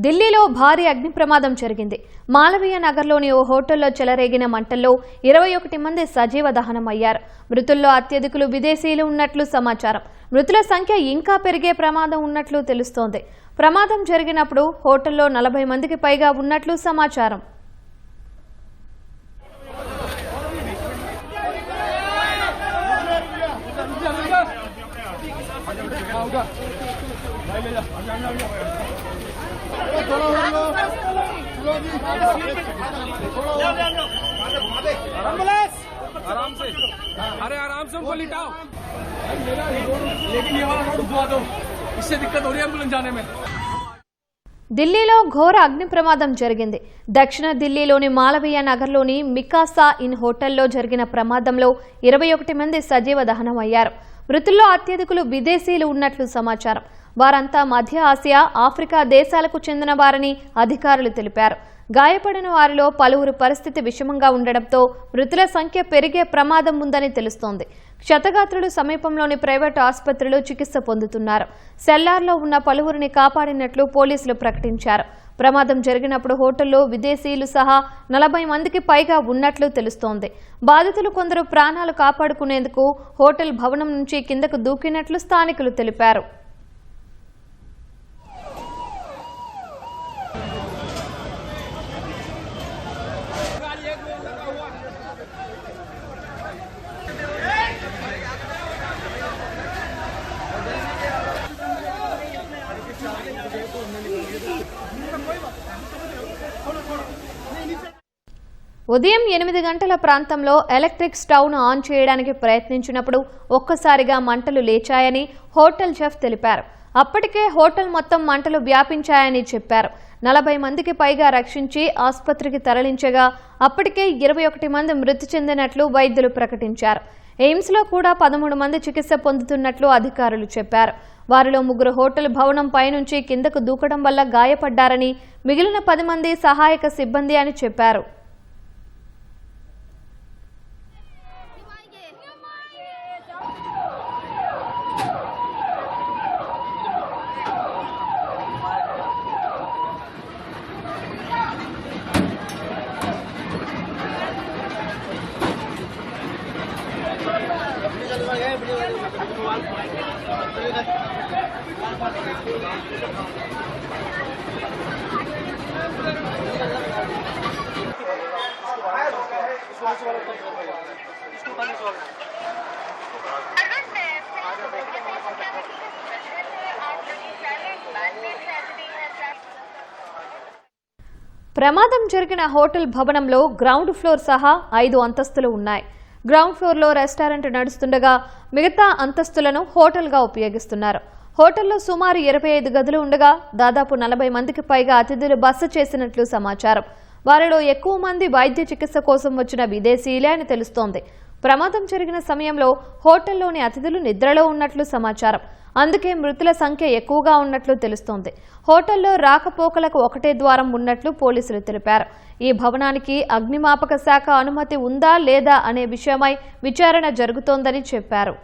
ఢిల్లీలో భారీ అగ్ని ప్రమాదం జరిగింది. మాలవీయ నగర్లోని ఓ హోటల్లో చెలరేగిన మంటల్లో 21 మంది సజీవ దహనమయ్యారు. మృతుల్లో అత్యధికులు విదేశీయులు ఉన్నట్లు సమాచారం. మృతుల సంఖ్య ఇంకా పెరిగే ప్రమాదం ఉన్నట్లు తెలుస్తోంది. ప్రమాదం జరిగినప్పుడు హోటల్లో 40 మందికి పైగా ఉన్నట్లు సమాచారం. आराम से उनको लिटाओ, लेकिन ये वाला रोड धुआ दो, इससे दिक्कत हो रही है एम्बुलेंस जाने में। ఢిల్లీలో ఘోర అగ్ని ప్రమాదం జరిగింది. దక్షిణ ఢిల్లీలోని మాలవీయ నగర్లోని మికాసా ఇన్ హోటల్లో జరిగిన ప్రమాదంలో 21 మంది సజీవ దహనమయ్యారు. మృతుల్లో అత్యధికులు విదేశీయులు ఉన్నట్లు సమాచారం. వారంతా మధ్య ఆసియా, ఆఫ్రికా దేశాలకు చెందిన వారని అధికారులు తెలిపారు. గాయపడిన వారిలో పలువురు పరిస్థితి విషమంగా ఉండడంతో మృతుల సంఖ్య పెరిగే ప్రమాదం ఉందని తెలుస్తోంది. క్షతగాత్రులు సమీపంలోని ప్రైవేటు ఆసుపత్రిలో చికిత్స పొందుతున్నారు. సెల్లార్లో ఉన్న పలువురిని కాపాడినట్లు పోలీసులు ప్రకటించారు. ప్రమాదం జరిగినప్పుడు హోటల్లో విదేశీయులు సహా 40 మందికి పైగా ఉన్నట్లు తెలుస్తోంది. బాధితులు కొందరు ప్రాణాలు కాపాడుకునేందుకు హోటల్ భవనం నుంచి కిందకు దూకినట్లు స్థానికులు తెలిపారు. ఉదయం 8 గంటల ప్రాంతంలో ఎలక్ట్రిక్ స్టవ్ను ఆన్ చేయడానికి ప్రయత్నించినప్పుడు ఒక్కసారిగా మంటలు లేచాయని హోటల్ చెఫ్ తెలిపారు. అప్పటికే హోటల్ మొత్తం మంటలు వ్యాపించాయని చెప్పారు. 40 మందికి పైగా రక్షించి ఆసుపత్రికి తరలించగా అప్పటికే 21 మంది మృతి చెందినట్లు వైద్యులు ప్రకటించారు. ఎయిమ్స్లో కూడా 13 మంది చికిత్స పొందుతున్నట్లు అధికారులు చెప్పారు. వారిలో 3 హోటల్ భవనం పైనుంచి కిందకు దూకడం వల్ల గాయపడ్డారని, మిగిలిన 10 మంది సహాయక సిబ్బంది అని చెప్పారు. ప్రమాదం జరిగిన హోటల్ భవనంలో గ్రౌండ్ ఫ్లోర్ సహా 5 అంతస్తులు ఉన్నాయి. గ్రౌండ్ ఫ్లోర్లో రెస్టారెంట్ నడుస్తుండగా మిగతా అంతస్తులను హోటల్గా ఉపయోగిస్తున్నారు. హోటల్లో సుమారు 25 గదులు ఉండగా దాదాపు 40 మందికి పైగా అతిథులు బస చేసినట్లు సమాచారం. వారిలో ఎక్కువ మంది వైద్య చికిత్స కోసం వచ్చిన విదేశీయులే అని తెలుస్తోంది. ప్రమాదం జరిగిన సమయంలో హోటల్లోని అతిథులు నిద్రలో ఉన్నట్లు సమాచారం. అందుకే మృతుల సంఖ్య ఎక్కువగా ఉన్నట్లు తెలుస్తోంది. హోటల్లో రాకపోకలకు ఒకటే ద్వారం ఉన్నట్లు పోలీసులు తెలిపారు. ఈ భవనానికి అగ్నిమాపక శాఖ అనుమతి ఉందా లేదా అనే విషయమై విచారణ జరుగుతోందని చెప్పారు.